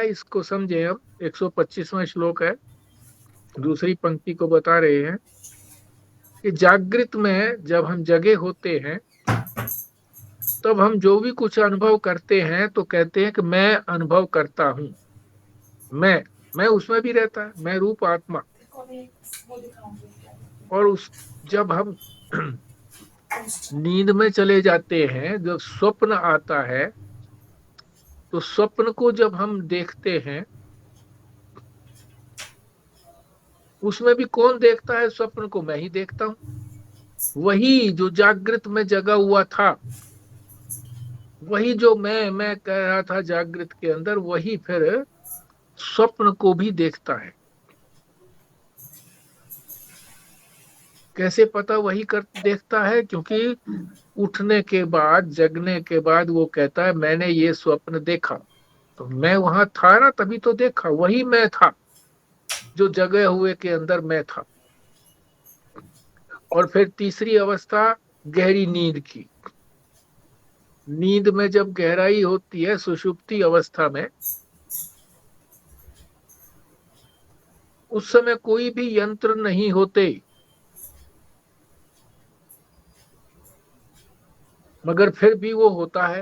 इसको समझे हम। 125वां श्लोक है, दूसरी पंक्ति को बता रहे हैं कि जागृत में जब हम जगे होते हैं तब हम जो भी कुछ अनुभव करते हैं तो कहते हैं कि मैं अनुभव करता हूं। मैं उसमें भी रहता है, मैं रूप आत्मा। और उस जब हम नींद में चले जाते हैं, जब स्वप्न आता है, तो स्वप्न को जब हम देखते हैं, उसमें भी कौन देखता है स्वप्न को? मैं ही देखता हूं। वही जो जागृत में जगा हुआ था, वही जो मैं कह रहा था जागृत के अंदर, वही फिर स्वप्न को भी देखता है। कैसे पता वही कर देखता है? क्योंकि उठने के बाद, जगने के बाद वो कहता है मैंने ये स्वप्न देखा, तो मैं वहां था ना, तभी तो देखा। वही मैं था जो जगे हुए के अंदर मैं था। और फिर तीसरी अवस्था गहरी नींद की। नींद में जब गहराई होती है, सुषुप्ति अवस्था में, उस समय कोई भी यंत्र नहीं होते, मगर फिर भी वो होता है।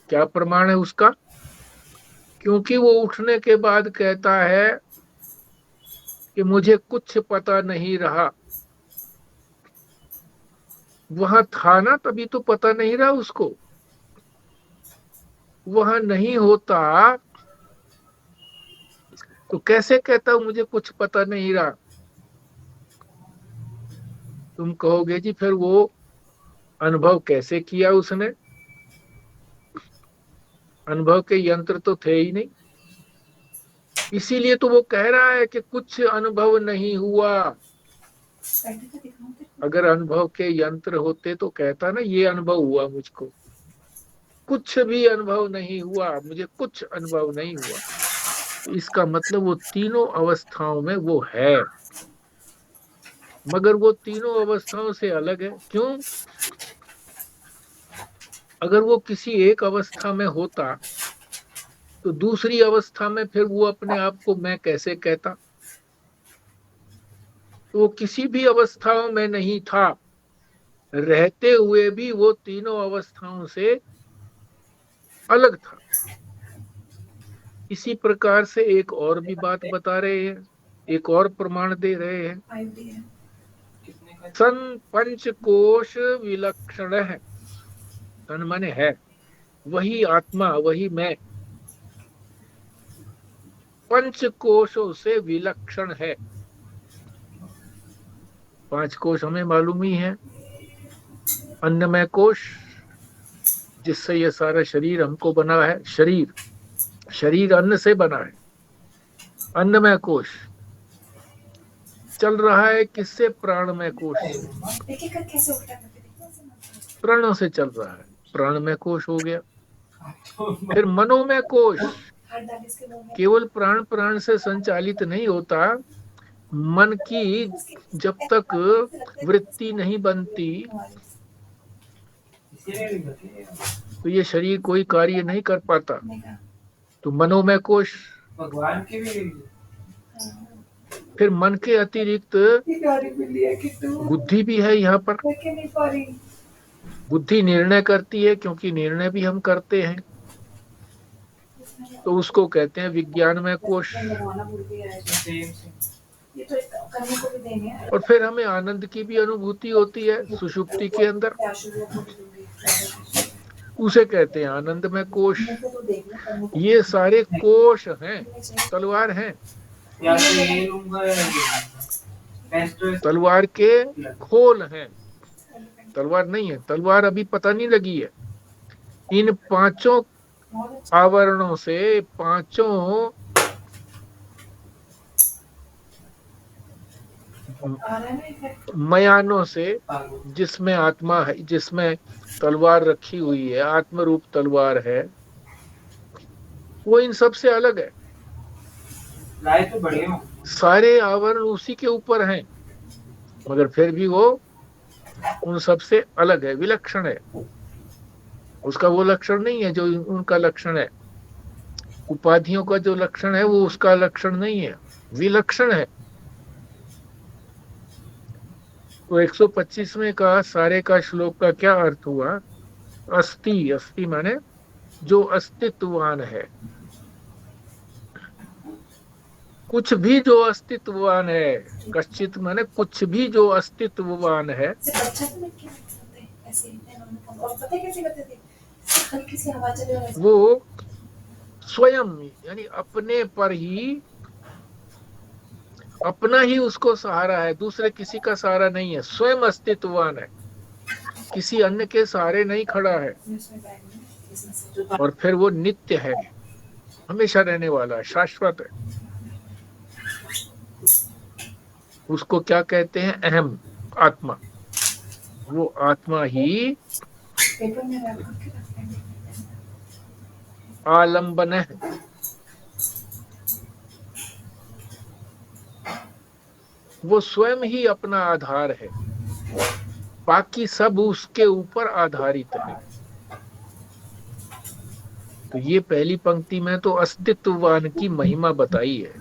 क्या प्रमाण है उसका? क्योंकि वो उठने के बाद कहता है कि मुझे कुछ पता नहीं रहा। वहां था ना, तभी तो पता नहीं रहा उसको। वहां नहीं होता तो कैसे कहता हूं मुझे कुछ पता नहीं रहा? तुम कहोगे जी फिर वो अनुभव कैसे किया उसने? अनुभव के यंत्र तो थे ही नहीं। इसीलिए तो वो कह रहा है कि कुछ अनुभव नहीं हुआ। अगर अनुभव के यंत्र होते तो कहता ना ये अनुभव हुआ मुझको। कुछ भी अनुभव नहीं हुआ, मुझे कुछ अनुभव नहीं हुआ। तो इसका मतलब वो तीनों अवस्थाओं में वो है, मगर वो तीनों अवस्थाओं से अलग है। क्यों? अगर वो किसी एक अवस्था में होता तो दूसरी अवस्था में फिर वो अपने आप को मैं कैसे कहता? तो वो किसी भी अवस्थाओं में नहीं था, रहते हुए भी वो तीनों अवस्थाओं से अलग था। इसी प्रकार से एक और भी बात बता रहे हैं, एक और प्रमाण दे रहे हैं। सन पंचकोश विलक्षण है। तन माने है, वही आत्मा, वही मैं पंच कोशों से विलक्षण है। पांच कोश हमें मालूम ही है। अन्नमय कोश, जिससे ये सारा शरीर हमको बना है। शरीर शरीर अन्न से बना है। अन्नमय कोश चल रहा है किससे? प्राणमय कोश से। प्राणों से चल रहा है, प्राणमय कोश हो गया। फिर मनोमय कोश केवल प्राण प्राण से संचालित नहीं होता। मन की जब तक वृत्ति नहीं बनती तो ये शरीर कोई कार्य नहीं कर पाता। तो मनोमय कोश। भगवान की भी। फिर मन के अतिरिक्त बुद्धि भी है यहाँ पर। बुद्धि निर्णय करती है, क्योंकि निर्णय भी हम करते हैं, तो उसको कहते हैं विज्ञानमय कोश। और फिर हमें आनंद की भी अनुभूति होती है सुषुप्ति के अंदर, उसे कहते हैं आनंदमय कोश। ये सारे कोश हैं, तलवार हैं। तलवार के खोल हैं, तलवार नहीं है। तलवार अभी पता नहीं लगी है। इन पांचों आवरणों से, पांचों मयानों से, जिसमें आत्मा है, जिसमें तलवार रखी हुई है, आत्म रूप तलवार है, वो इन सब से अलग है। तो बढ़िया, सारे आवरण उसी के ऊपर हैं, मगर फिर भी वो उन सब से अलग है, विलक्षण है। उसका वो लक्षण नहीं है जो उनका लक्षण है। उपाधियों का जो लक्षण है वो उसका लक्षण नहीं है, विलक्षण है। तो 125वें का सारे का श्लोक का क्या अर्थ हुआ? अस्ति, अस्ति माने जो अस्तित्ववान है, कुछ भी जो अस्तित्ववान है। कश्चित माने कुछ भी जो अस्तित्ववान है। वो स्वयं यानी अपने पर ही, अपना ही उसको सहारा है, दूसरे किसी का सहारा नहीं है, स्वयं अस्तित्ववान है, किसी अन्य के सहारे नहीं खड़ा है। और फिर वो नित्य है, हमेशा रहने वाला है, शाश्वत है। उसको क्या कहते हैं? अहम आत्मा। वो आत्मा ही आलंबन है। वो स्वयं ही अपना आधार है, बाकी सब उसके ऊपर आधारित है। तो ये पहली पंक्ति में तो अस्तित्ववान की महिमा बताई है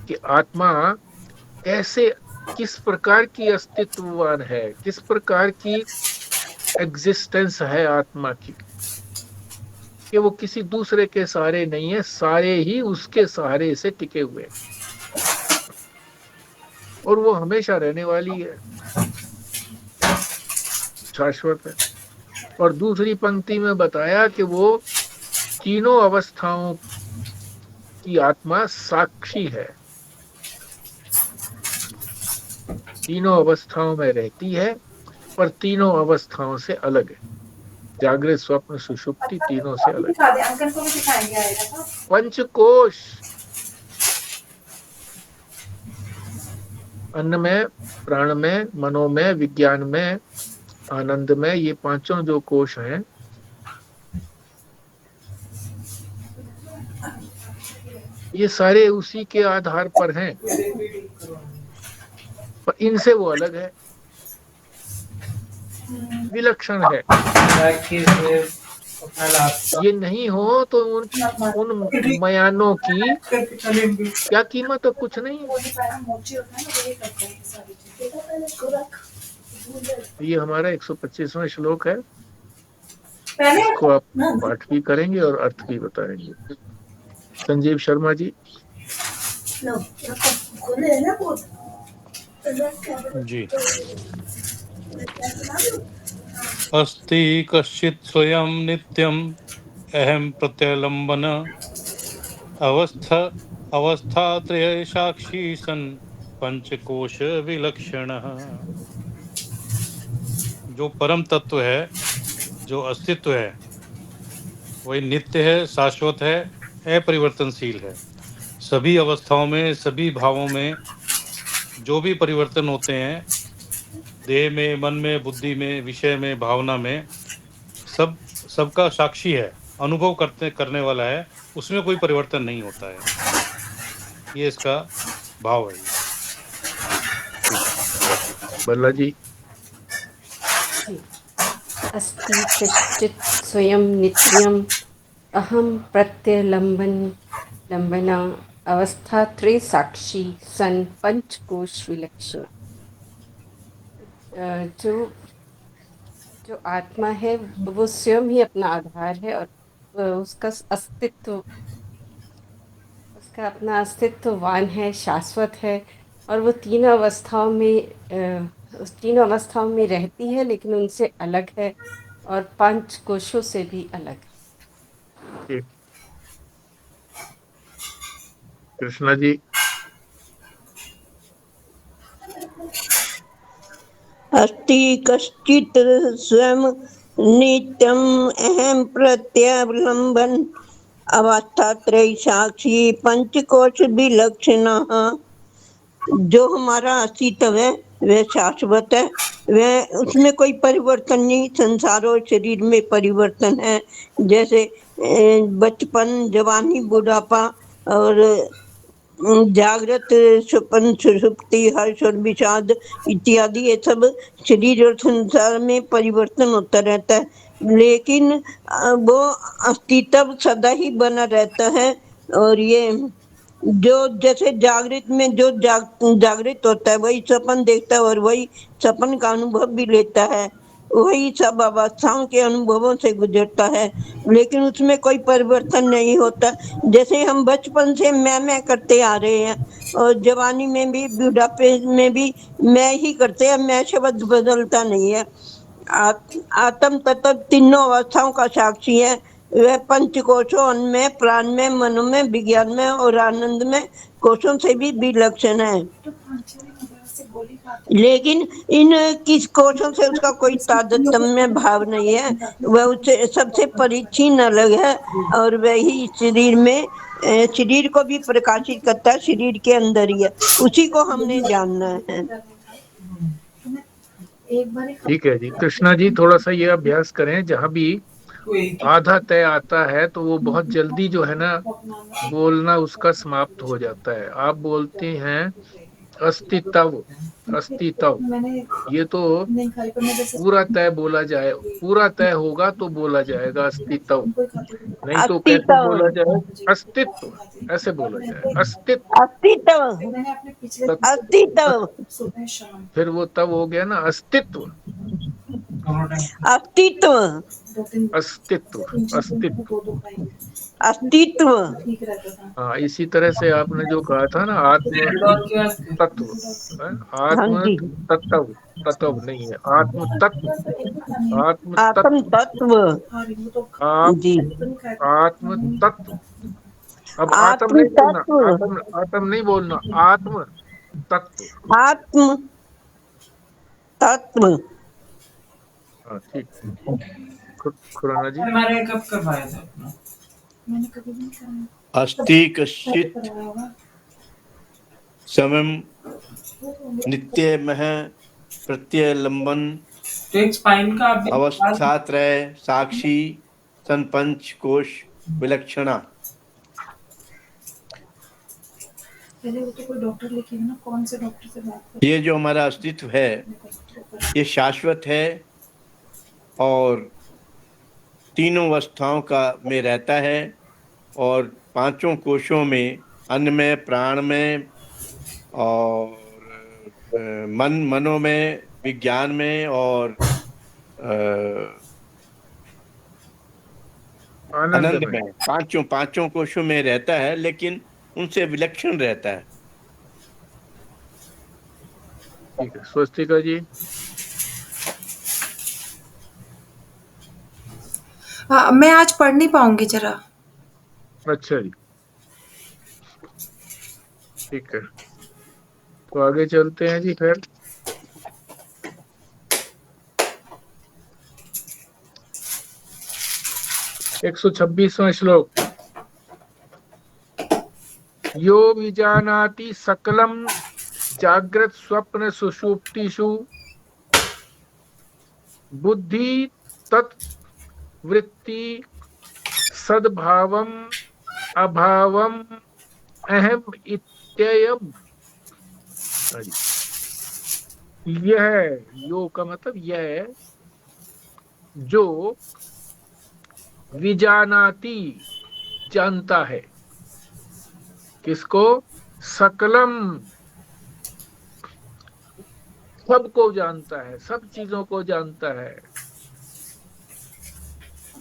कि आत्मा कैसे, किस प्रकार की अस्तित्ववान है, किस प्रकार की एग्जिस्टेंस है आत्मा की, कि वो किसी दूसरे के सहारे नहीं है, सारे ही उसके सहारे से टिके हुए हैं और वो हमेशा रहने वाली है, शाश्वत है। और दूसरी पंक्ति में बताया कि वो तीनों अवस्थाओं की आत्मा साक्षी है, तीनों अवस्थाओं में रहती है पर तीनों अवस्थाओं से अलग है। जागृत, स्वप्न, सुषुप्ति तीनों से अलग। पंचकोश, अन्न में, प्राण में, मनो में, विज्ञान में, आनंद में, ये पांचों जो कोश हैं, ये सारे उसी के आधार पर हैं, पर इनसे वो अलग है, विलक्षण है। ये नहीं हो तो उन मयानों की क्या कीमत है? कुछ नहीं। ये हमारा 125वां श्लोक है, इसको आप पाठ भी करेंगे और अर्थ भी बताएंगे। संजीव शर्मा जी। जी। अस्ति कश्चित् स्वयं नित्यम् अहं प्रत्यलंबन अवस्थात्रय साक्षी सन् पंचकोश विलक्षणः। जो परम तत्व है, जो अस्तित्व है, वही नित्य है, शाश्वत है, अपरिवर्तनशील है। सभी अवस्थाओं में, सभी भावों में जो भी परिवर्तन होते हैं, देह में, मन में, बुद्धि में, विषय में, भावना में, सबका साक्षी है, अनुभव करने वाला है, उसमें कोई परिवर्तन नहीं होता है। ये इसका भाव है। बल्ला जी। अस्ति कश्चित् स्वयं नित्यम् अहं प्रत्यलंबना अवस्थात्रय साक्षी सन् पंचकोश विलक्षण। जो आत्मा है वो स्वयं ही अपना आधार है और उसका अपना अस्तित्ववान है, शाश्वत है, और वो तीनों अवस्थाओं में उस तीनों अवस्थाओं में रहती है, लेकिन उनसे अलग है और पांच कोशों से भी अलग है। कृष्णा जी। अस्ति कश्चित् स्वयं नित्यम् अहं प्रत्यवलंबन अवस्थात्रय साक्षी पंचकोश विलक्षणः। जो हमारा अस्तित्व है वह शाश्वत है, वह उसमें कोई परिवर्तन नहीं। संसार और शरीर में परिवर्तन है, जैसे बचपन, जवानी, बुढ़ापा और जागृत, स्वप्न, सुषुप्ति, हर्ष और विषाद इत्यादि, ये सब शरीर और संसार में परिवर्तन होता रहता है, लेकिन वो अस्तित्व सदा ही बना रहता है। और ये जो जैसे जागृत में जो जागृत होता है वही सपन देखता है और वही सपन का अनुभव भी लेता है, वही सब अवस्थाओं के अनुभवों से गुजरता है, लेकिन उसमें कोई परिवर्तन नहीं होता। जैसे हम बचपन से मैं करते आ रहे हैं और जवानी में भी बुढ़ापे में भी मैं ही करते हैं, मैं शब्द बदलता नहीं है। आत्म तत्व तीनों अवस्थाओं का साक्षी है। वह पंच कोशों में, प्राण में, मनो में, विज्ञान में और आनंद में कोशों से भी विलक्षण है, लेकिन इन किस कोशों से उसका कोई तारतम्य भाव नहीं है। वह उससे सबसे परिच्छिन्न अलग है और वही शरीर में शरीर को भी प्रकाशित करता है, शरीर के अंदर ही है, उसी को हमने जानना है। ठीक है जी। कृष्णा जी थोड़ा सा ये अभ्यास करें, जहां भी आधा तय आता है तो वो बहुत जल्दी जो है ना बोलना उसका समाप्त हो जाता है। आप बोलते हैं अस्तित्व, अस्तित्व, ये तो पूरा तय बोला जाए, पूरा तय होगा तो बोला जाएगा अस्तित्व, नहीं तो कैसे बोला जाए? अस्तित्व, ऐसे बोला जाए अस्तित्व। अस्तित्व, अस्तित्व, फिर वो तब हो गया ना अस्तित्व, अस्तित्व, अस्तित्व, अस्तित्व। अस्तित्व। हाँ, इसी तरह से आपने जो कहा था ना आत्म तत्व, हाँ आत्म जी, तत्व, तत्व नहीं है, आत्म तत्व, आत्म आत्म तत्व, तत्व आप जी, आत्म तत्व। अब आत्म आत्म नहीं बोलना, तत्व, आत्म आत्म नहीं बोलना, आत्म तत्व। आत्म तत्व। हाँ ठीक। खुराना जी। हमारे कब करवाया था अपना? मैंने कभी नहीं कराया। अस्ति कश्चित् समं नित्यमः प्रत्यलंबन तो एक स्पाइन का आप अवस्थात्रय साक्षी संपंच कोश विलक्षणा। पहले वो तो कोई डॉक्टर लिखेगा ना, कौन से डॉक्टर से बात कर। ये जो हमारा अस्तित्व है ये शाश्वत है और तीनों अवस्थाओं का में रहता है और पांचों कोशों में, अन्न में, प्राण में और मनो में, विज्ञान में और आनंद में, पांचों कोशों में रहता है, लेकिन उनसे विलक्षण रहता है। ठीक है, स्वस्तिका जी। मैं आज पढ़ नहीं पाऊंगी जरा। अच्छा जी, ठीक है, तो आगे चलते हैं जी। फिर 126वां श्लोक। यो विजानाति सकलम जागृत स्वप्न सुषुप्तिषु बुद्धि तत्वृत्ति सद्भावम अभावम अहम इत्ययम्। यह यो का मतलब यह है जो विजानाति जानता है, किसको? सकलम, सबको जानता है, सब चीजों को जानता है,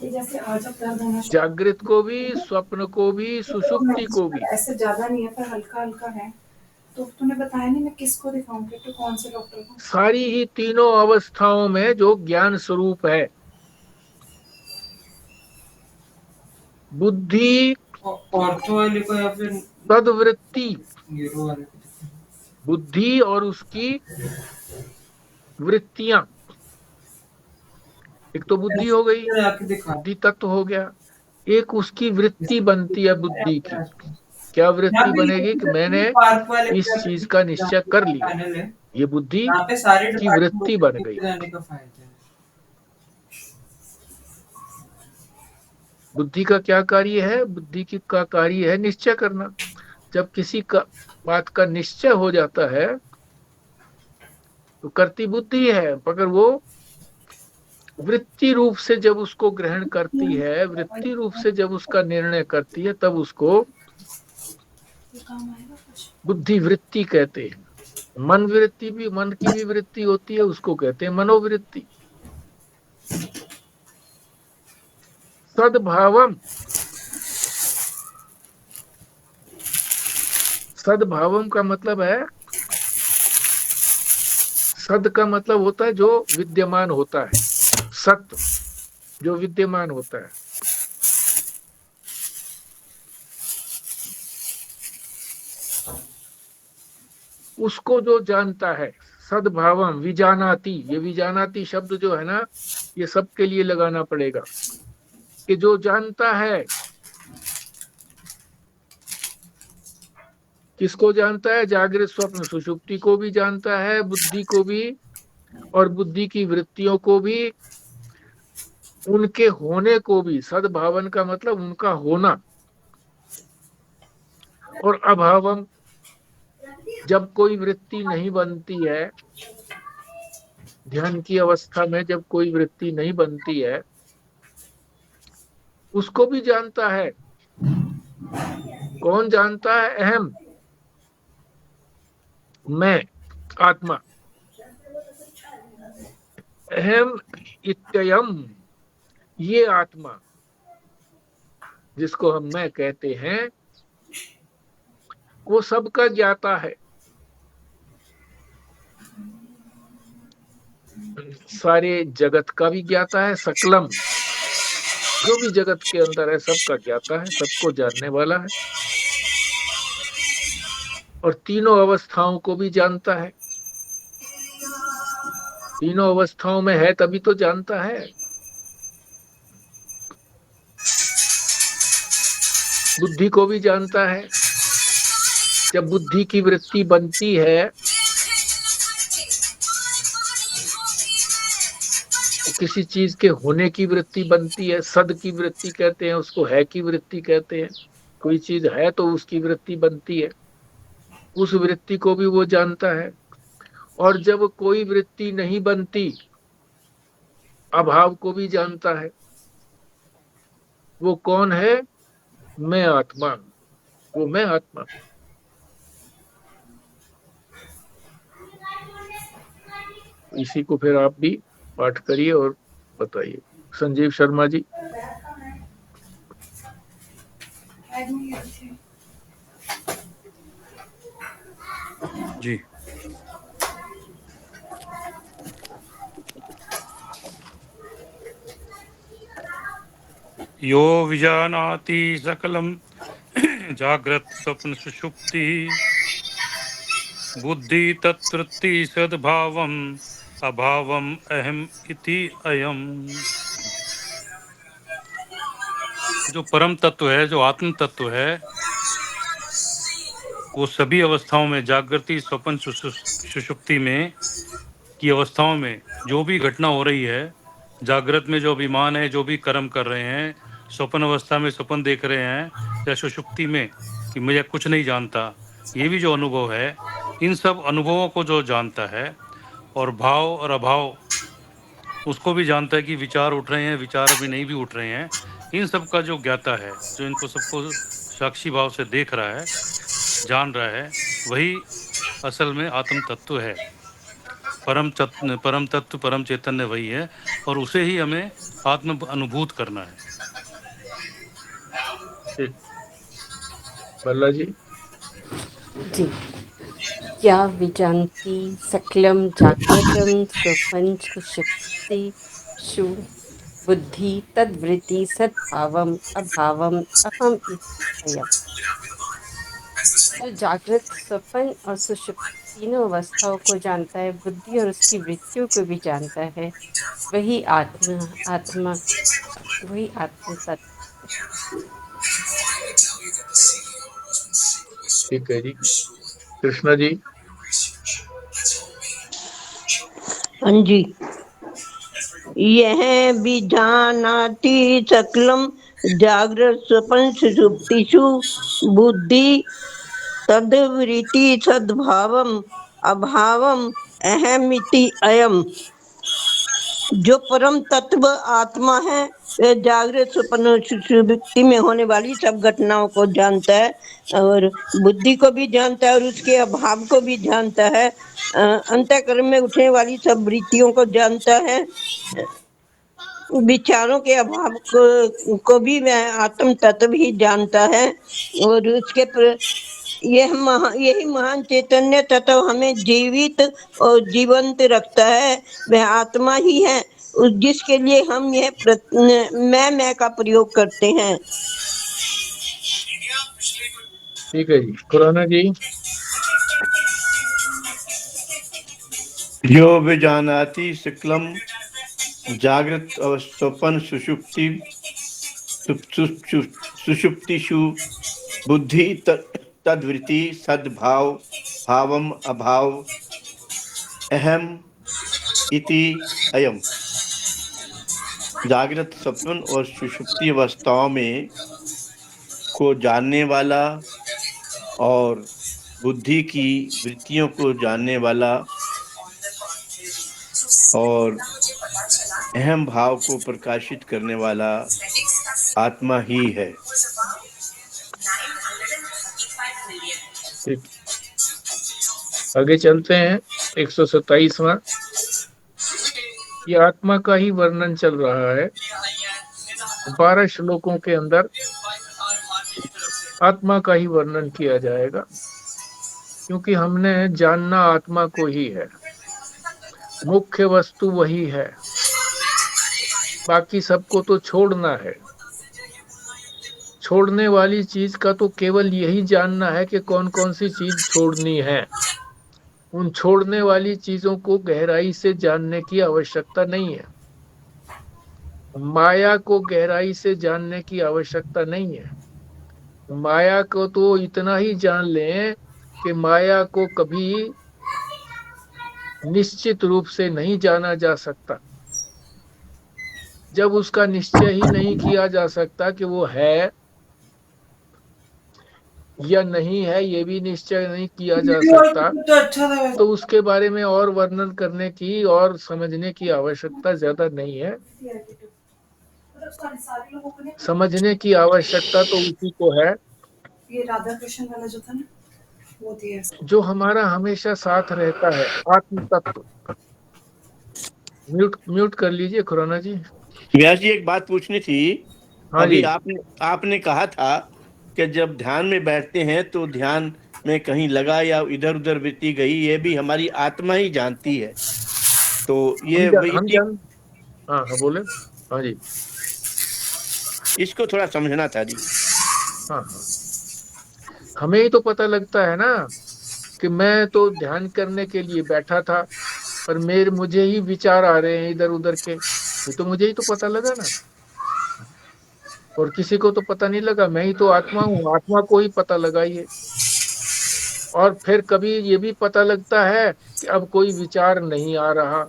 जैसे आज अब दर्द होना जागृत को भी, स्वप्न को भी, सुषुप्ति को भी। ऐसे ज्यादा नहीं है पर हल्का हल्का है। तो तूने बताया नहीं मैं किसको दिखाऊंगी, तो कौन से डॉक्टर को? सारी ही तीनों अवस्थाओं में जो ज्ञान स्वरूप है, बुद्धि ऑर्थो वाले को या फिर तद्वृत्ति, न्यूरो वाले को? बुद्धि और उसकी वृत्तियां। एक तो बुद्धि हो गई, बुद्धि तत्व हो गया, एक उसकी वृत्ति बनती है बुद्धि की। क्या वृत्ति बनेगी? कि मैंने इस चीज का निश्चय कर लिया, ये बुद्धि की वृत्ति बन गई। बुद्धि का क्या कार्य है? बुद्धि की का कार्य है निश्चय करना। जब किसी का बात का निश्चय हो जाता है तो करती बुद्धि है, मगर वो वृत्ति रूप से जब उसको ग्रहण करती है, वृत्ति रूप से जब उसका निर्णय करती है, तब उसको ये काम आएगा कुछ? बुद्धि वृत्ति कहते हैं। मन वृत्ति भी, मन की भी वृत्ति होती है, उसको कहते हैं मनोवृत्ति। सद्भावम, सद्भावम का मतलब है, सद का मतलब होता है जो विद्यमान होता है, सत्य जो विद्यमान होता है। उसको जो जानता है, सद्भावम विजानाति, ये विजानाति शब्द जो है ना, ये सबके लिए लगाना पड़ेगा कि जो जानता है। किसको जानता है? जागृत स्वप्न सुषुप्ति को भी जानता है, बुद्धि को भी, और बुद्धि की वृत्तियों को भी, उनके होने को भी। सद्भावन का मतलब उनका होना। और अभावम, जब कोई वृत्ति नहीं बनती है, ध्यान की अवस्था में जब कोई वृत्ति नहीं बनती है, उसको भी जानता है। कौन जानता है? अहम, मैं, आत्मा। अहम इत्ययम, ये आत्मा जिसको हम मैं कहते हैं, वो सबका ज्ञाता है। सारे जगत का भी ज्ञाता है, सकलम, जो भी जगत के अंदर है सबका ज्ञाता है, सबको जानने वाला है। और तीनों अवस्थाओं को भी जानता है। तीनों अवस्थाओं में है तभी तो जानता है। बुद्धि को भी जानता है। जब बुद्धि की वृत्ति बनती है तो किसी चीज के होने की वृत्ति बनती है, सद की वृत्ति कहते हैं उसको, है की वृत्ति कहते हैं। कोई चीज है तो उसकी वृत्ति बनती है, उस वृत्ति को भी वो जानता है। और जब कोई वृत्ति नहीं बनती, अभाव को भी जानता है। वो कौन है? मैं आत्मा, वो मैं आत्मा। इसी को फिर आप भी पाठ करिए और बताइए। संजीव शर्मा जी। जी, यो विजानाति सकलम जाग्रत स्वप्न सुषुप्ति बुद्धि तत्वृत्ति सद्भावम अभावम अहम इति अयम। जो परम तत्व है, जो आत्म तत्व है, वो सभी अवस्थाओं में, जागृति स्वप्न सुषुप्ति में की अवस्थाओं में जो भी घटना हो रही है, जागृत में जो अभिमान है, जो भी कर्म कर रहे हैं, स्वप्न अवस्था में स्वप्न देख रहे हैं, या सुषुप्ति में कि मुझे कुछ नहीं जानता, ये भी जो अनुभव है, इन सब अनुभवों को जो जानता है, और भाव और अभाव उसको भी जानता है कि विचार उठ रहे हैं, विचार अभी नहीं भी उठ रहे हैं, इन सब का जो ज्ञाता है, जो इनको सबको साक्षी भाव से देख रहा है, जान रहा है, वही असल में आत्म तत्व है। परम तत्व परम चैतन्य वही है, और उसे ही हमें आत्म अनुभूत करना है। बल्ला जी। जी। क्या विजानती सकलम जागृतम स्वपन सुषुप्तिषु बुद्धि तद्वृत्ति सद्भावम अभावम अहम इति अयम्। जो जागृत, स्वप्न और सुषुप्ति तीनों अवस्थाओं को जानता है, बुद्धि और उसकी वृत्तियों को भी जानता है, वही आत्मा वही आत्म तत्व। ठीक है जी। कृष्णा जी। हाँ जी। यह विजानाति सकलम जागृत स्वप्न सुषुप्तिषु बुद्धि तद्वृत्ति सद्भावम अभावम अहमिति अयम्। जो परम तत्व आत्मा है वह जागृत स्वप्न सुषुप्ति में होने वाली सब घटनाओं को जानता है और बुद्धि को भी जानता है और उसके अभाव को भी जानता है। अंतःकरण में उठने वाली सब वृत्तियों को जानता है, विचारों के अभाव को भी वह आत्म तत्व ही जानता है और उसके यही महान चैतन्य तत्व हमें जीवित और जीवंत रखता है। वह आत्मा ही है जिसके लिए हम यह मैं का प्रयोग करते हैं। ठीक है जी, खुराना जी। यो विजानाति सकलम जागृत स्वपन सुषुप्ति सुषुप्तिषु बुद्धि तद्वृत्ति सद्भाव भावम अभाव अहम इति अयम। जागृत स्वप्न और सुषुप्ति अवस्थाओं में को जानने वाला और बुद्धि की वृत्तियों को जानने वाला और अहम भाव को प्रकाशित करने वाला आत्मा ही है। आगे चलते हैं। 127वां, ये आत्मा का ही वर्णन चल रहा है। 12 श्लोकों के अंदर आत्मा का ही वर्णन किया जाएगा, क्योंकि हमने जानना आत्मा को ही है। मुख्य वस्तु वही है, बाकी सबको तो छोड़ना है। छोड़ने वाली चीज का तो केवल यही जानना है कि कौन कौन सी चीज छोड़नी है। उन छोड़ने वाली चीजों को गहराई से जानने की आवश्यकता नहीं है। माया को गहराई से जानने की आवश्यकता नहीं है। माया को तो इतना ही जान लें कि माया को कभी निश्चित रूप से नहीं जाना जा सकता। जब उसका निश्चय ही नहीं किया जा सकता कि वो है या नहीं है, ये भी निश्चय नहीं किया जा सकता, तो उसके बारे में और वर्णन करने की और समझने की आवश्यकता ज्यादा नहीं है। समझने की आवश्यकता तो उसी को है ये राधा कृष्ण वाला जो था ना, वो दिया, जो हमारा हमेशा साथ रहता है, आत्म तत्व। म्यूट कर लीजिए खुराना जी। व्यास जी, एक बात पूछनी थी। हाँ अभी जी। आपने कहा था कि जब ध्यान में बैठते हैं तो ध्यान में कहीं लगा या इधर उधर वृत्ति गई, ये भी हमारी आत्मा ही जानती है। तो ये हाँ हाँ बोले। हाँ जी, इसको थोड़ा समझना था जी। हाँ हाँ, हमें ही तो पता लगता है ना कि मैं तो ध्यान करने के लिए बैठा था, पर मुझे ही विचार आ रहे हैं इधर उधर के। ये तो मुझे ही तो पता लगा ना, और किसी को तो पता नहीं लगा। मैं ही तो आत्मा हूँ, आत्मा को ही पता लगा ये। और फिर कभी ये भी पता लगता है कि अब कोई विचार नहीं आ रहा,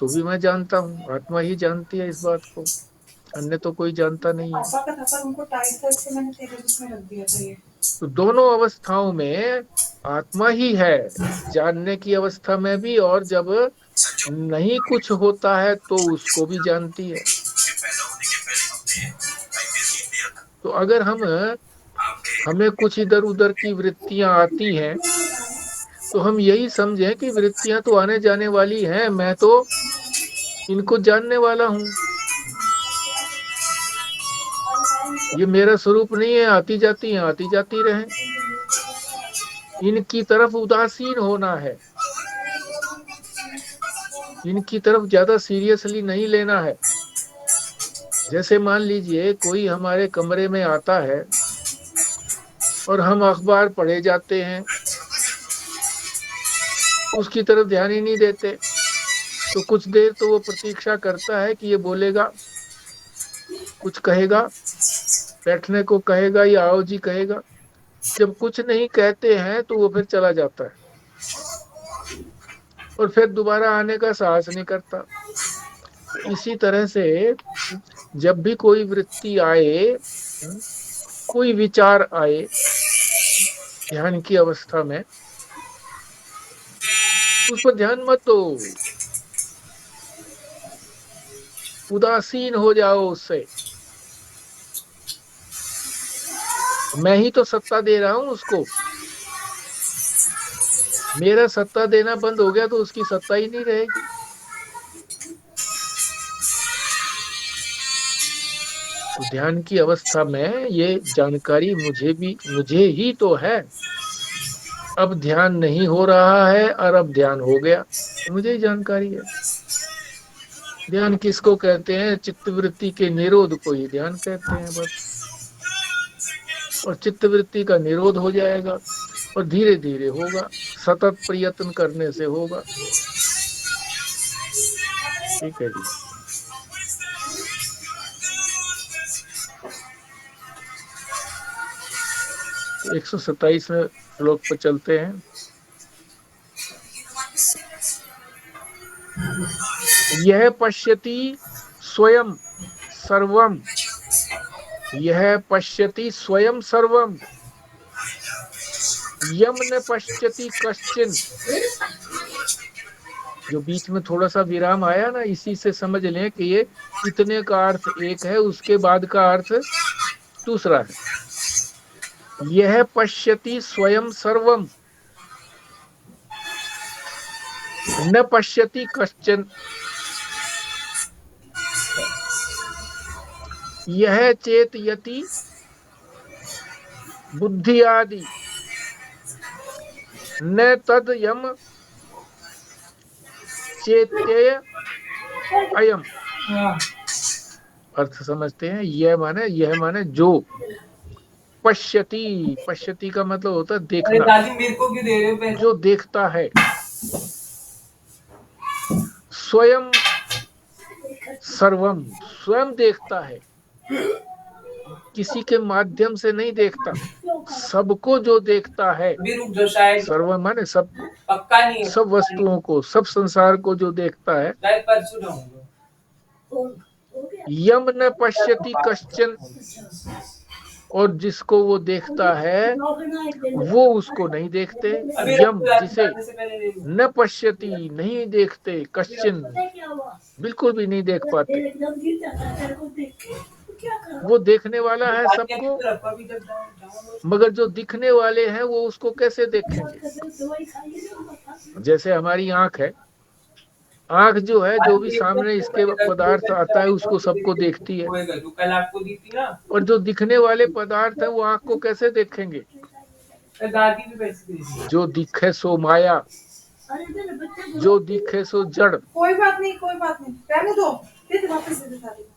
तो भी मैं जानता हूँ, आत्मा ही जानती है इस बात को, अन्य तो कोई जानता नहीं है। पापा का था पर उनको टाइट था, इसलिए मैंने तेरे बीच में रख दिया था ये। तो दोनों अवस्थाओं में आत्मा ही है, जानने की अवस्था में भी, और जब नहीं कुछ होता है तो उसको भी जानती है। तो अगर हमें कुछ इधर उधर की वृत्तियां आती हैं, तो हम यही समझें कि वृत्तियां तो आने जाने वाली हैं, मैं तो इनको जानने वाला हूँ। ये मेरा स्वरूप नहीं है, आती जाती हैं, आती जाती रहें। इनकी तरफ उदासीन होना है, इनकी तरफ ज्यादा सीरियसली नहीं लेना है। जैसे मान लीजिए कोई हमारे कमरे में आता है और हम अखबार पढ़े जाते हैं, उसकी तरफ ध्यान ही नहीं देते, तो कुछ देर तो वो प्रतीक्षा करता है कि ये बोलेगा, कुछ कहेगा, बैठने को कहेगा या आओ जी कहेगा। जब कुछ नहीं कहते हैं तो वो फिर चला जाता है और फिर दोबारा आने का साहस नहीं करता। इसी तरह से जब भी कोई वृत्ति आए, कोई विचार आए ध्यान की अवस्था में, उस पर ध्यान मत दो। उदासीन हो जाओ उससे। मैं ही तो सत्ता दे रहा हूं उसको, मेरा सत्ता देना बंद हो गया तो उसकी सत्ता ही नहीं रहेगी। तो ध्यान की अवस्था में ये जानकारी मुझे ही तो है। अब ध्यान नहीं हो रहा है और अब ध्यान हो गया, मुझे ही जानकारी है। ध्यान किसको कहते हैं? चित्तवृत्ति के निरोध को ही ध्यान कहते हैं बस। और चित्तवृत्ति का निरोध हो जाएगा और धीरे धीरे होगा, सतत प्रयत्न करने से होगा। ठीक है जी। तो 127वें श्लोक पर चलते हैं। यह पश्यति स्वयं सर्वम, यह पश्यति स्वयं सर्वम, यम न पश्यति कश्चिन। जो बीच में थोड़ा सा विराम आया ना, इसी से समझ लें कि ये इतने का अर्थ एक है, उसके बाद का अर्थ दूसरा है। यह पश्यति स्वयं सर्वम न पश्यति कश्चन, यह चेतयति बुद्धि आदि न तद यम चेत्यय अयम। अर्थ समझते हैं? यह माने जो, पश्यति, पश्यति का मतलब होता है देखना। दादी मेरे को क्यों दे रहे हो पैसे? जो देखता है, स्वयं सर्वम, स्वयं देखता है, किसी के माध्यम से नहीं देखता, सबको जो देखता है। अभी रुक जाओ, शायद सर्वम माने सब, पक्का नहीं है, सब वस्तुओं को, सब संसार को जो देखता है। शायद परसों जाऊंगा। यम न पश्यति कश्चन, और जिसको वो देखता है वो उसको नहीं देखते। यम जिसे न पश्यति, नहीं देखते, कश्चन बिल्कुल भी नहीं देख पाते। वो देखने वाला है सबको, मगर जो दिखने वाले हैं वो उसको कैसे देखेंगे? जैसे हमारी आंख है, आंख जो है, जो भी सामने इसके पदार्थ आता है उसको सबको देखती है, कल आपको दी थी ना। और जो दिखने वाले पदार्थ है वो आंख को कैसे देखेंगे? दादी ने पैसे दे दिए। जो दिखे सो माया, जो दिखे सो जड़। कोई बात नहीं, कोई बात नहीं, रहने दो, फिर वापस दे दे दादी को।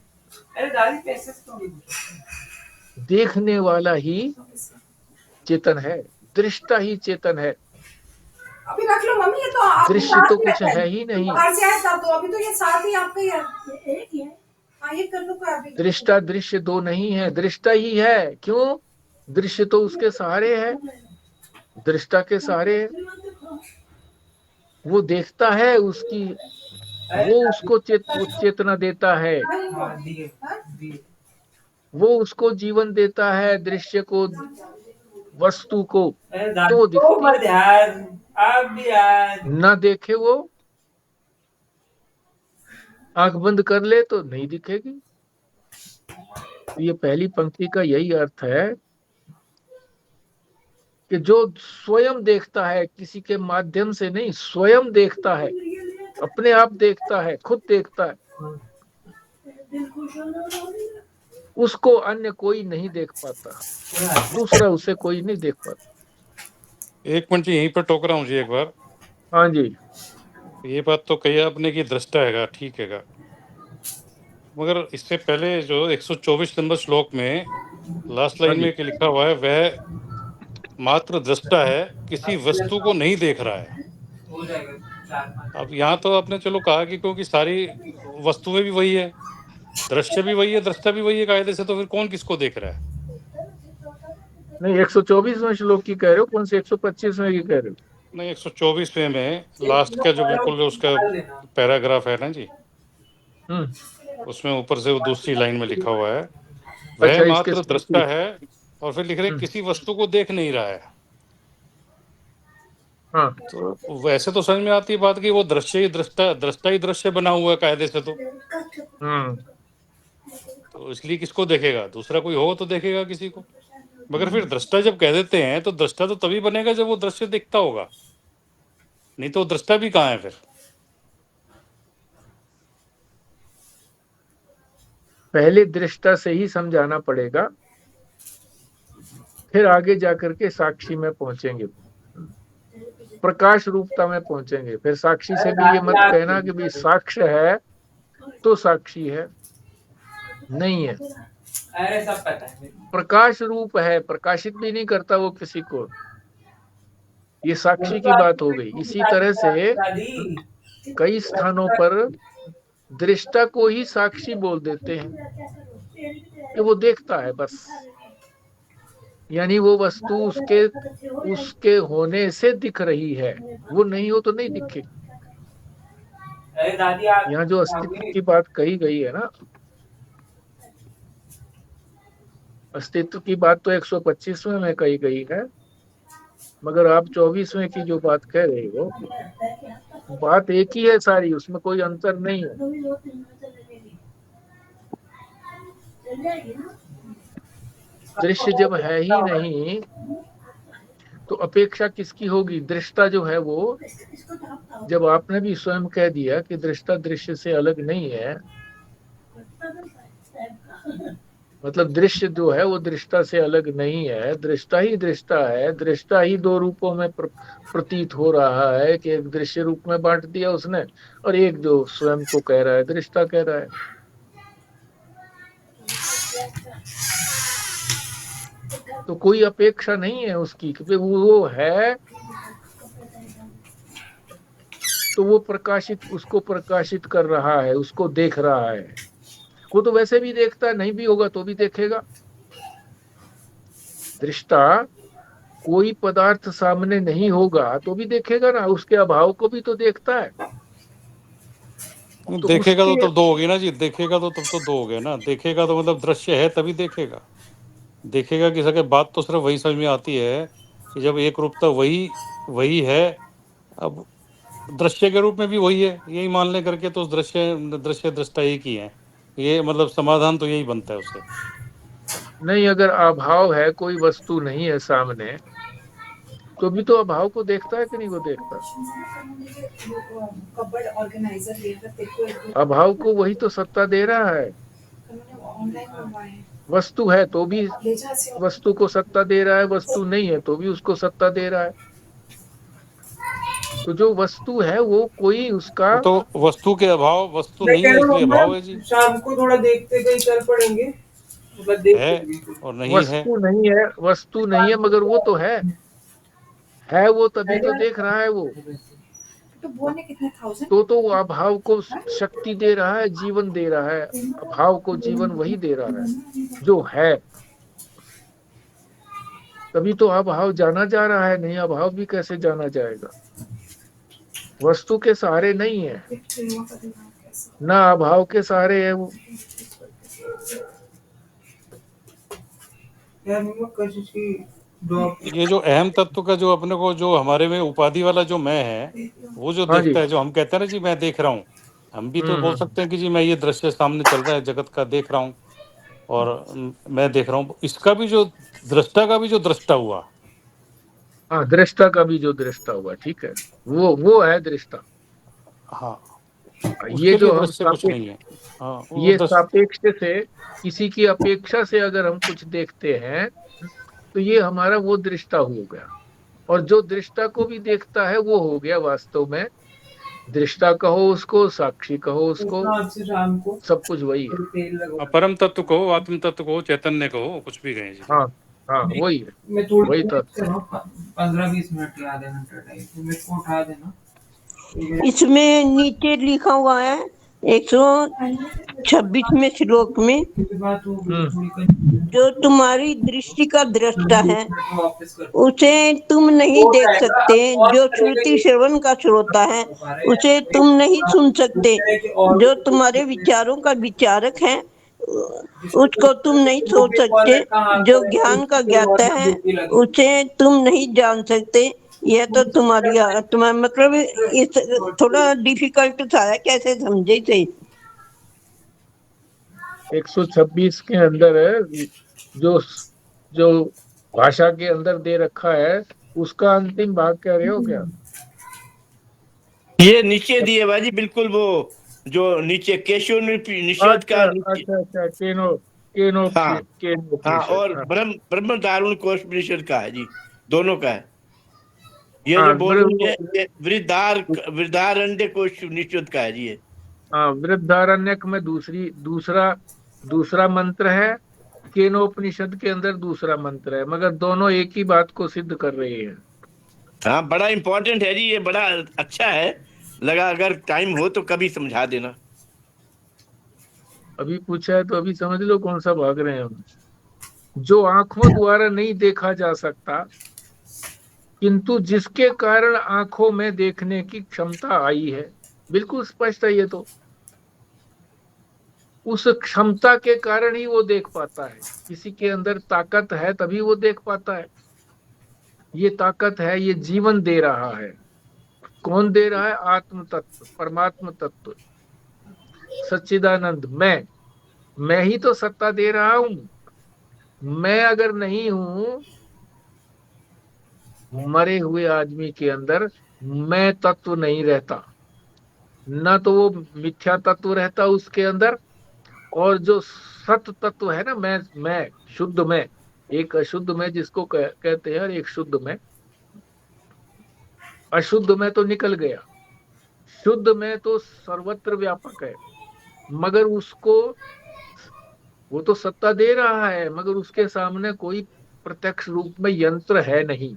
अरे दादी पैसे तो नहीं। देखने वाला ही चेतन है, दृष्टा ही चेतन है। अभी रख लो मम्मी, ये तो आप दृश्य तो कुछ है ही नहीं। बाहर से आए तब तो, अभी तो ये साथ ही आपका ही है। एक ही है। हाँ, ये कर लो का अभी। दृष्टा दृश्य दो नहीं है, दृष्टा ही है। क्यों? दृश्य तो उसके सहारे है, दृष्टा के सहारे है। वो देखता है, उसकी, वो उसको चेतना देता है, हाँ, दिए। वो उसको जीवन देता है, दृश्य को, वस्तु को। अरे तो वो दिखती है। आप भी यार ना देखे वो, आंख बंद कर ले तो नहीं दिखेगी। तो ये पहली पंक्ति का यही अर्थ है कि जो स्वयं देखता है, किसी के माध्यम से नहीं, स्वयं देखता है, अपने आप देखता है, खुद देखता है, उसको अन्य कोई नहीं देख पाता, दूसरा उसे कोई नहीं देख पाता। एक मिनट यहीं पर टोक रहा हूँ जी एक बार। हाँ जी। ये बात तो कही आपने कि दृष्टा हैगा, ठीक हैगा, मगर इससे पहले जो 124 नंबर श्लोक में लास्ट लाइन में लिखा हुआ है, वह मात्र दृष्टा है, किसी वस्तु को नहीं देख रहा है। हो जाएगा। अब यहाँ तो आपने चलो कहा कि क्योंकि सारी वस्तुएं भी वही है, दृश्य भी वही है, दृष्टा भी वही है कायदे से, तो फिर कौन किसको देख रहा है? नहीं, 124वें श्लोक की कह रहे हो? कौन से 125वें की कह रहे हो? नहीं, 124वें में लास्ट का जो बिल्कुल उसका पैराग्राफ है ना जी, उसमें ऊपर से वो दूसरी लाइन में लिखा हुआ है, वह मात्र दृष्टा है, और फिर लिख रहे किसी वस्तु को देख नहीं रहा है। हाँ तो वैसे तो समझ में आती है बात कि वो दृश्य ही दृष्टा ही दृश्य बना हुआ है कायदे से। तो इसलिए किसको देखेगा? दूसरा कोई हो तो देखेगा किसी को। मगर फिर दृष्टा जब कह देते हैं तो दृष्टा तो तभी बनेगा जब वो दृश्य दिखता होगा, नहीं तो दृष्टा भी कहाँ है फिर? पहले दृष्टा से ही समझाना पड़ेगा, फिर आगे जाकर के साक्षी में पहुंचेंगे, प्रकाश रूपता में पहुंचेंगे। फिर साक्षी से भी ये मत कहना कि भाई साक्ष्य है तो साक्षी है, नहीं है। अरे सब पता है। प्रकाश रूप है, प्रकाशित भी नहीं करता वो किसी को। ये साक्षी की बात हो गई। इसी तरह से कई स्थानों पर दृष्टा को ही साक्षी बोल देते हैं कि वो देखता है बस, यानी वो वस्तु उसके होने से दिख रही है, वो नहीं हो तो नहीं दिखेगी। अरे दादी आप यहाँ जो अस्तित्व की बात कही गई है ना, अस्तित्व की बात तो 125वें में कही गई है, मगर आप 24वें की जो बात कह रहे हो, बात एक ही है सारी, उसमें कोई अंतर नहीं है। दृश्य जब है ही नहीं तो अपेक्षा किसकी होगी? दृष्टा जो है वो, जब आपने भी स्वयं कह दिया कि दृष्टा दृश्य से अलग नहीं है, मतलब दृश्य जो है वो दृष्टा से अलग नहीं है, दृष्टा ही दृष्टा है। दृष्टा ही दो रूपों में प्रतीत हो रहा है कि एक दृश्य रूप में बांट दिया उसने, और एक जो स्वयं को कह रहा है दृष्टा कह रहा है। तो कोई अपेक्षा नहीं है उसकी कि वो है तो वो उसको प्रकाशित कर रहा है, उसको देख रहा है। वो तो वैसे भी देखता है, नहीं भी होगा तो भी देखेगा। दृष्टा कोई पदार्थ सामने नहीं होगा तो भी देखेगा ना, उसके अभाव को भी तो देखता है। तो देखेगा तो तब दो होगी ना जी, देखेगा तो तब तो दो हो गए ना। देखेगा तो मतलब दृश्य है तभी देखेगा। देखेगा कि सके बात तो सिर्फ वही समझ में आती है कि जब एक रूपता वही है, अब दृश्य के रूप में भी वही है, यही मान ले करके तो दृश्य दृष्टा एक ही है। ये मतलब समाधान तो यही बनता है उससे। नहीं, अगर अभाव है, कोई वस्तु नहीं है सामने, तो भी तो अभाव को देखता है कि नहीं? वो देखता, अभाव को वही तो सत्ता दे रहा है। वस्तु है तो भी वस्तु को सत्ता दे रहा है, वस्तु नहीं है तो भी उसको सत्ता दे रहा है। तो जो वस्तु है वो कोई उसका, तो वस्तु के अभाव वस्तु नहीं है इसलिए अभाव है जी। शाम को थोड़ा देखते कहीं चल पड़ेंगे, है और नहीं है। वस्तु नहीं है मगर वो तो है वो तभी तो देख रहा है वो। तो वो अभाव को शक्ति दे रहा है, जीवन दे रहा है। अभाव को जीवन वही दे रहा है जो है, तभी तो अभाव जाना जा रहा है। नहीं अभाव भी कैसे जाना जाएगा? वस्तु के सहारे नहीं है ना, अभाव के सहारे है वो। ये जो अहम तत्व का जो अपने को जो हमारे में उपाधि वाला जो मैं है, वो जो देखता है, जो हम कहते हैं ना जी मैं देख रहा हूँ, हम भी तो बोल सकते हैं कि जी मैं ये दृश्य सामने चल रहा है जगत का देख रहा हूँ और मैं देख रहा हूँ। इसका भी जो दृष्टा का भी जो दृष्टा हुआ, हाँ, दृष्टा का भी जो दृष्टा हुआ, ठीक है, वो है दृष्टा। हाँ, ये जो हम कुछ नहीं है। हाँ, ये सापेक्ष से, किसी की अपेक्षा से अगर हम कुछ देखते हैं तो ये हमारा वो दृष्टा हो गया। और जो दृष्टा को भी देखता है वो हो गया वास्तव में दृष्टा कहो उसको, साक्षी कहो उसको, सब कुछ वही है। परम तत्व कहो, आत्म तत्व कहो, चैतन्य कहो, कुछ भी कहें जी। हाँ हाँ, वही है, वही तत्व। 15-20 मिनट या आधे घंटे टाइम मेरे को उठा देना। इसमें नीचे लिखा हुआ है 126वें श्लोक में, जो तुम्हारी दृष्टि का दृष्टा है उसे तुम नहीं देख सकते, जो श्रुति श्रवण का श्रोता है उसे तुम नहीं सुन सकते, जो तुम्हारे विचारों का विचारक है उसको तुम नहीं सोच सकते, जो ज्ञान का ज्ञाता है उसे तुम नहीं जान सकते, ये तो तुम्हारी आत्मा मतलब इस थोड़ा डिफिकल्ट था, कैसे समझे थे? 126 के अंदर है, जो जो भाषा के अंदर दे रखा है, उसका अंतिम भाग कह रहे हो क्या? ये नीचे दिए बाजी, बिल्कुल वो जो नीचे केशव निषद अच्छा का नीचे। अच्छा अच्छा, हाँ हाँ, केनोपनिषद, और हाँ। ब्रह्म दारुण कोश निषद का है जी, दोनों का है। ये जो हाँ बोल रही है ये वृद्धारण्य कोश निषद का है जी ये। हाँ, वृद्धारण्यक में दूसरा दूसरा मंत्र है, केनोपनिषद के अंदर दूसरा मंत्र है, मगर दोनों एक ही बात को सिद्ध कर रहे हैं। हाँ, बड़ा इंपॉर्टेंट है जी ये, बड़ा अच्छा है। लगा अगर टाइम हो तो कभी समझा देना। अभी पूछा है तो अभी समझ लो कौन सा भाग रहे हैं हम। जो आंखों द्वारा नहीं देखा जा सकता, किंतु जिसके कारण आंखों में देखने की क्षमता आई है, बिल्कुल स्पष्ट है ये तो। उस क्षमता के कारण ही वो देख पाता है। किसी के अंदर ताकत है तभी वो देख पाता है। ये ताकत है, ये जीवन दे रहा है। कौन दे रहा है? आत्म तत्व, परमात्म तत्व, सच्चिदानंद। मैं ही तो सत्ता दे रहा हूं। मैं अगर नहीं हूं, मरे हुए आदमी के अंदर मैं तत्व नहीं रहता, ना तो वो मिथ्या तत्व रहता उसके अंदर। और जो सत तत्व है ना, मैं शुद्ध में, एक अशुद्ध में जिसको कहते हैं, और एक शुद्ध में। अशुद्ध में तो निकल गया, शुद्ध में तो सर्वत्र व्यापक है। मगर उसको, वो तो सत्ता दे रहा है, मगर उसके सामने कोई प्रत्यक्ष रूप में यंत्र है नहीं,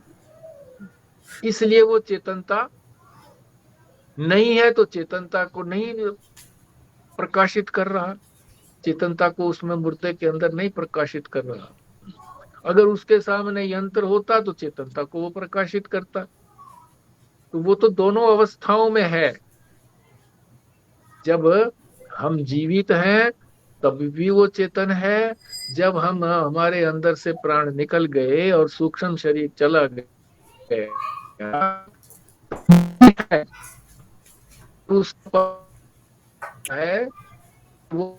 इसलिए वो चेतनता नहीं है। तो चेतनता को नहीं प्रकाशित कर रहा, चेतनता को उसमें मुर्दे के अंदर नहीं प्रकाशित कर रहा। अगर उसके सामने यंत्र होता तो चेतनता को वो प्रकाशित करता। तो वो तो दोनों अवस्थाओं में है। जब हम जीवित हैं तब भी वो चेतन है, जब हम हमारे अंदर से प्राण निकल गए और सूक्ष्म शरीर चला गया, उस है वो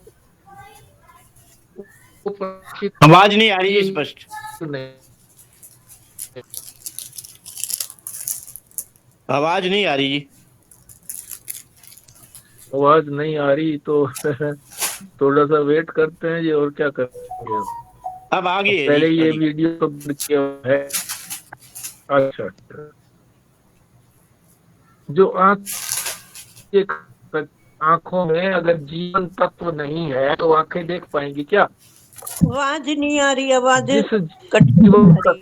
प्रकाशित आवाज नहीं आ रही है स्पष्ट। नहीं। आवाज नहीं आ रही जी। आवाज नहीं आ रही तो थोड़ा सा वेट करते हैं जी, और क्या करेंगे हम। अब आ अब गई है जी, पहले ये जी। वीडियो तो किया है। अच्छा अच्छा। जो आंखों में अगर जीवन तत्व नहीं है तो आंखें देख पाएंगी क्या? आवाज नहीं आ रही, आवाज जिस कट जीवन आ रही।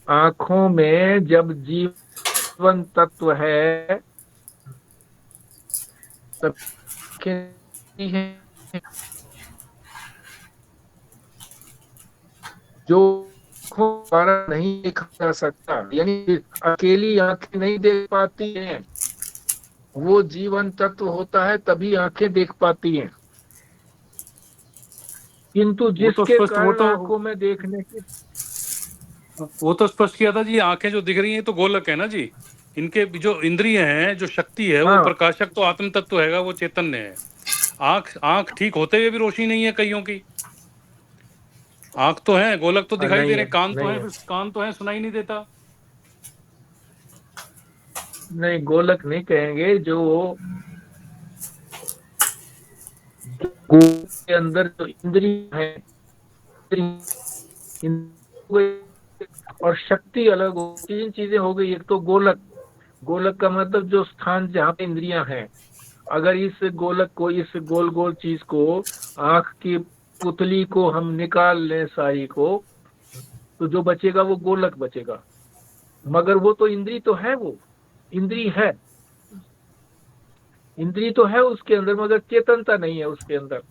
आंखों में जब जीवन तत्व है तब आंखें हैं। जो आंखों द्वारा नहीं देखा जा सकता, यानी अकेली आंखें नहीं देख पाती हैं, वो जीवन तत्व होता है तभी आंखें देख पाती हैं। किंतु वो तो जिसके स्पष्ट, कारण आंखों में देखने की, वो तो स्पष्ट किया था जी। आंखें जो दिख रही हैं तो गोलक है ना जी। इनके जो इंद्रिय हैं, जो शक्ति है, वो हाँ प्रकाशक तो आत्म तत्व हैगा, वो चैतन्य है। आंख आंख ठीक होते हुए भी रोशनी नहीं है कईयों की। आंख तो है, गोलक तो दिखाई नहीं दे है, रहे, कान तो नहीं है, है, फिर कान तो है, सुनाई नहीं देता। नहीं गोलक नहीं कहेंगे। जो गोलक के अंदर जो इंद्रिय है, और शक्ति अलग हो, तीन चीजें हो गई। एक तो गोलक, गोलक का मतलब जो स्थान जहाँ पे इंद्रियां हैं। अगर इस गोलक को, इस गोल गोल चीज को, आंख की पुतली को हम निकाल लें सारी को, तो जो बचेगा वो गोलक बचेगा। मगर वो तो इंद्री तो है, वो इंद्री है, इंद्री तो है उसके अंदर, मगर चेतनता नहीं है उसके अंदर।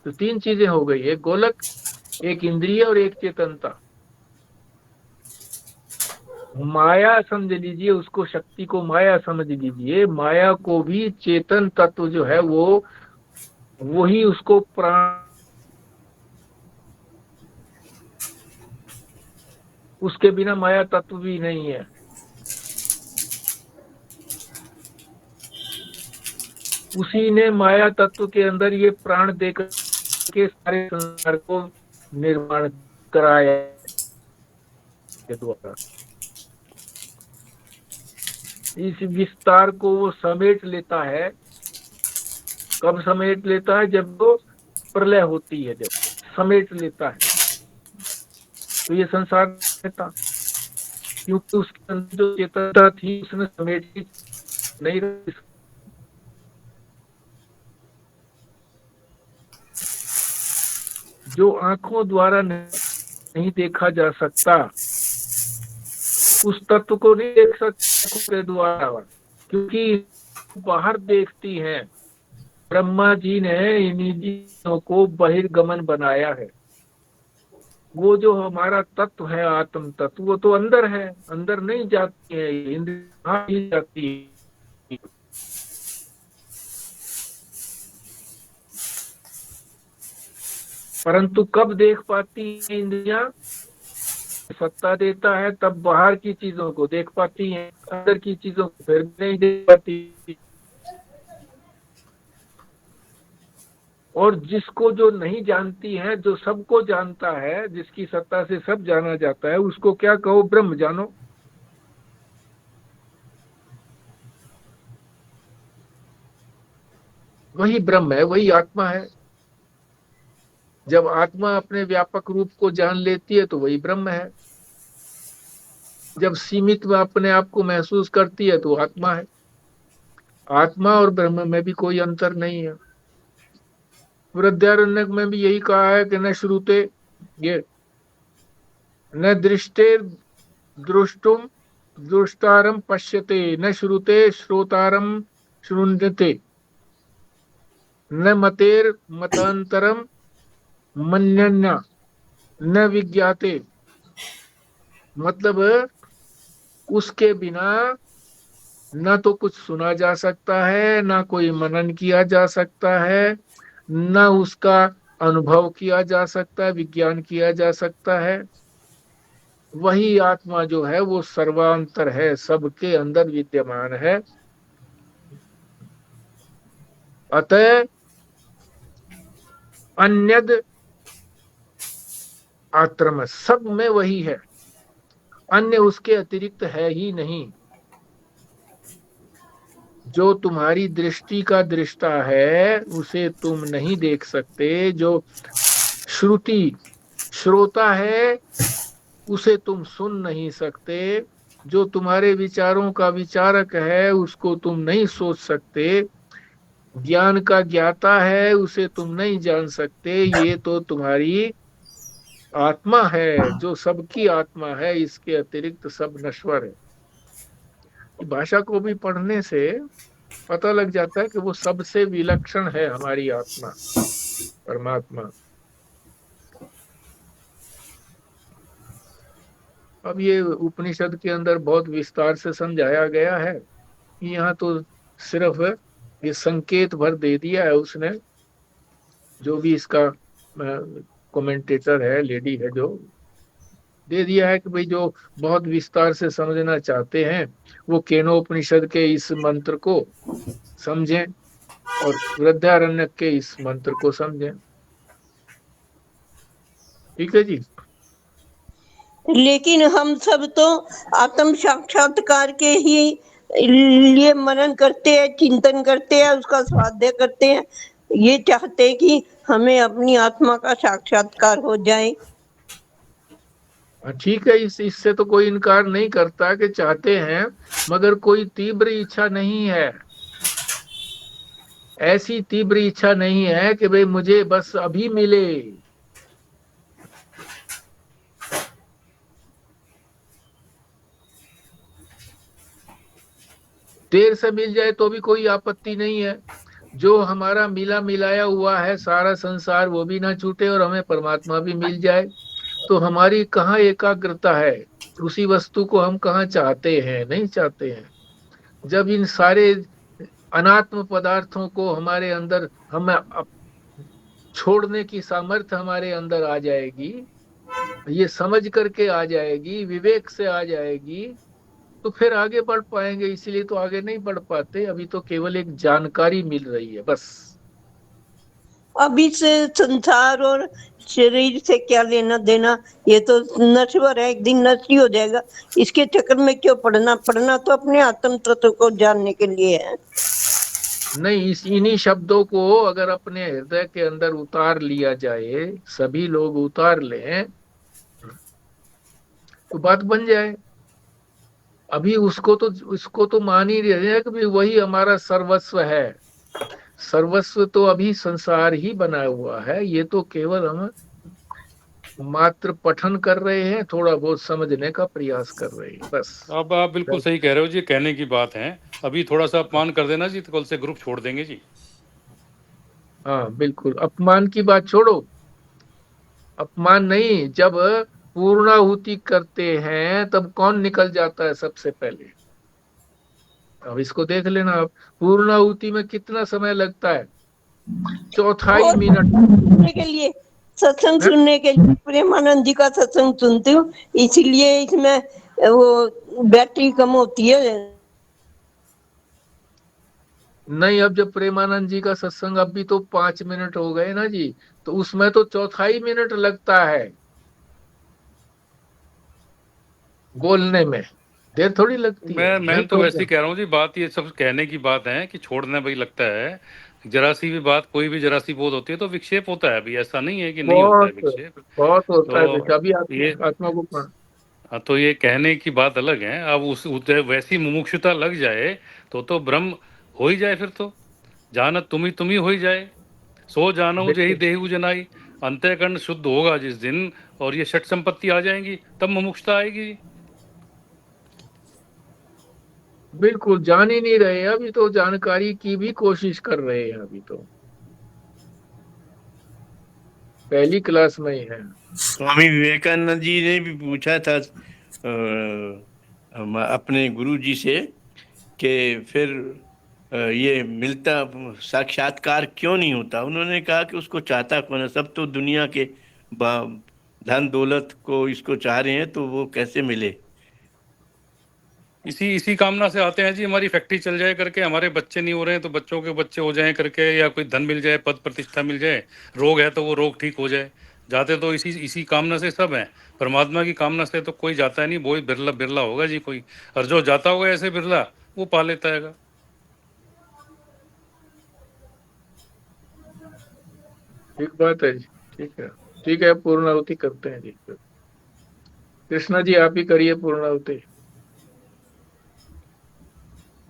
तो तीन चीजें हो गई, एक गोलक, एक इंद्रिय और एक चेतनता। माया समझ लीजिए, उसको शक्ति को माया समझ लीजिए। माया को भी चेतन तत्व जो है वो वही उसको प्राण, उसके बिना माया तत्व भी नहीं है। उसी ने माया तत्व के अंदर ये प्राण देकर के सारे संसार को निर्माण कराया के द्वारा। इस विस्तार को वो समेट लेता है। कब समेट लेता है? जब वो प्रलय होती है, जब समेट लेता है। तो ये संसार था, क्योंकि उसके अंदर जो चेतनता थी उसने समेटी नहीं रखी। जो आंखों द्वारा नहीं देखा जा सकता, उस तत्व को नहीं देख सकते के द्वारा, क्योंकि बाहर देखती हैं। ब्रह्मा जी ने इन्हीं चीजों को बहिर्गमन बनाया है। वो जो हमारा तत्व है, आत्म तत्व, वो तो अंदर है, अंदर नहीं जाती है, इंद्रियां ही जाती है। परंतु कब देख पाती है इंद्रियां? सत्ता देता है तब बाहर की चीजों को देख पाती हैं, अंदर की चीजों को फिर नहीं देख पाती। और जिसको जो नहीं जानती है, जो सबको जानता है, जिसकी सत्ता से सब जाना जाता है, उसको क्या कहो? ब्रह्म जानो। वही ब्रह्म है, वही आत्मा है। जब आत्मा अपने व्यापक रूप को जान लेती है तो वही ब्रह्म है। जब सीमित में अपने आप को महसूस करती है तो आत्मा है। आत्मा और ब्रह्म में भी कोई अंतर नहीं है। वृद्धारण्यक में भी यही कहा है कि न श्रुते, ये न दृष्टे दृष्टुम दृष्टारम पश्यते, न श्रुते श्रोतारम शृण्यते, न मतेर मतांतरम मन्यन्ना न विज्ञाते। मतलब उसके बिना न तो कुछ सुना जा सकता है, ना कोई मनन किया जा सकता है, न उसका अनुभव किया जा सकता है, विज्ञान किया जा सकता है। वही आत्मा जो है वो सर्वांतर है, सबके अंदर विद्यमान है। अतः अन्यद आत्म, सब में वही है, अन्य उसके अतिरिक्त है ही नहीं। जो तुम्हारी दृष्टि का दृष्टा है उसे तुम नहीं देख सकते, जो श्रुति श्रोता है उसे तुम सुन नहीं सकते, जो तुम्हारे विचारों का विचारक है उसको तुम नहीं सोच सकते, ज्ञान का ज्ञाता है उसे तुम नहीं जान सकते। ये तो तुम्हारी आत्मा है, जो सबकी आत्मा है, इसके अतिरिक्त सब नश्वर है। भाषा को भी पढ़ने से पता लग जाता है कि वो सबसे विलक्षण है हमारी आत्मा, परमात्मा। अब ये उपनिषद के अंदर बहुत विस्तार से समझाया गया है, यहाँ तो सिर्फ ये संकेत भर दे दिया है उसने। जो भी इसका कमेंटेटर है, लेडी है, जो दे दिया है कि भाई जो बहुत विस्तार से समझना चाहते हैं वो केनोपनिषद के इस मंत्र को समझें और वृद्धारण्यक के इस मंत्र को समझें। ठीक है जी। लेकिन हम सब तो आत्म साक्षात्कार के ही लिए मनन करते हैं, चिंतन करते हैं, उसका स्वाध्याय करते हैं, ये चाहते हैं कि हमें अपनी आत्मा का साक्षात्कार हो जाए। ठीक है, इससे तो कोई इनकार नहीं करता कि चाहते हैं, मगर कोई तीव्र इच्छा नहीं है। ऐसी तीव्र इच्छा नहीं है कि भाई मुझे बस अभी मिले। देर से मिल जाए तो भी कोई आपत्ति नहीं है। जो हमारा मिला मिलाया हुआ है सारा संसार वो भी ना छूटे और हमें परमात्मा भी मिल जाए, तो हमारी कहाँ एकाग्रता है। उसी वस्तु को हम कहाँ चाहते हैं, नहीं चाहते हैं। जब इन सारे अनात्म पदार्थों को हमारे अंदर हम छोड़ने की सामर्थ्य हमारे अंदर आ जाएगी, ये समझ करके आ जाएगी, विवेक से आ जाएगी, तो फिर आगे बढ़ पाएंगे। इसीलिए तो आगे नहीं बढ़ पाते, अभी तो केवल एक जानकारी मिल रही है बस। अब इस संसार और शरीर से क्या लेना देना, ये तो नश्वर है, एक दिन नष्ट ही हो जाएगा। इसके चक्कर में क्यों पढ़ना, पढ़ना तो अपने आत्म तत्व को जानने के लिए है। नहीं, इन्हीं शब्दों को अगर अपने हृदय के अंदर उतार लिया जाए, सभी लोग उतार लें, तो बात बन जाए। अभी उसको तो मान ही रहे हैं कि वही हमारा सर्वस्व है। सर्वस्व तो अभी संसार ही बना हुआ है, ये तो केवल हम मात्र पठन कर रहे हैं, थोड़ा बहुत समझने का प्रयास कर रहे हैं बस। अब आप बिल्कुल सही कह रहे हो जी, कहने की बात है। अभी थोड़ा सा अपमान कर देना जी, तो कल से ग्रुप छोड़ देंगे जी। हाँ बिल्कुल, अपमान की बात छोड़ो। अपमान नहीं, जब पूर्णाहुति करते हैं तब कौन निकल जाता है सबसे पहले? अब इसको देख लेना आप, पूर्णाहुति में कितना समय लगता है? चौथाई और मिनट सुनने के लिए, सत्संग है? सुनने के लिए प्रेमानंद जी का सत्संग सुनती हूँ, इसीलिए इसमें वो बैटरी कम होती है। नहीं, अब जब प्रेमानंद जी का सत्संग, अब भी तो 5 मिनट हो गए ना जी, तो उसमें तो चौथाई मिनट लगता है बोलने में, देर थोड़ी लगती है। मैं तो वैसे ही कह रहा हूँ जी, बात ये सब कहने की बात है कि छोड़ना भाई लगता है। जरा सी भी बात, कोई भी जरा सी बोध होती है तो विक्षेप होता है। अभी ऐसा नहीं है कि नहीं होता है बहुत विक्षेप। बहुत होता है तो अभी ये आत्मा को तो ये कहने की बात अलग है। अब वैसी मुमुक्षुता लग जाए तो ब्रह्म हो ही जाए। फिर तो जानत तुम ही हो ही जाए। सो जानो जही बिल्कुल देहु जनाई। अंतःकरण शुद्ध होगा जिस दिन, और ये षट संपत्ति आ जाएंगी, तब मुमुक्षुता आएगी। बिल्कुल जान ही नहीं रहे, अभी तो जानकारी की भी कोशिश कर रहे हैं, अभी तो पहली क्लास में ही है। स्वामी विवेकानंद जी ने भी पूछा था अपने गुरु जी से कि फिर ये मिलता साक्षात्कार क्यों नहीं होता। उन्होंने कहा कि उसको चाहता कौन है, सब तो दुनिया के धन दौलत को इसको चाह रहे हैं, तो वो कैसे मिले। इसी इसी कामना से आते हैं जी, हमारी फैक्ट्री चल जाए करके, हमारे बच्चे नहीं हो रहे हैं तो बच्चों के बच्चे हो जाएं करके, या कोई धन मिल जाए, पद प्रतिष्ठा मिल जाए, रोग है तो वो रोग ठीक हो जाए। जाते तो इसी इसी कामना से सब हैं। परमात्मा की कामना से तो कोई जाता नहीं, बहुत बिरला बिरला होगा जी कोई। और जो जाता होगा ऐसे बिरला, वो पा लेता है। ठीक बात है जी, ठीक है, ठीक है, पूर्णाहुति करते हैं जी। कृष्णा जी आप ही करिए पूर्णाहुति।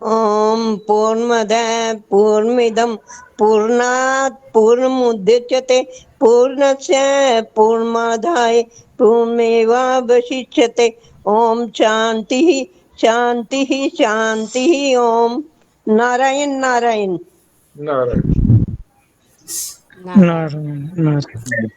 ओम पूर्णमद पूर्णमिदं पूर्णात् पूर्णमुदच्यते पूर्णस्य पूर्णमादाय पूर्णमेवावशिष्यते। ओम शांति शांति शांति। ओम नारायण नारायण नारायण नारायण। नारायण नारायण।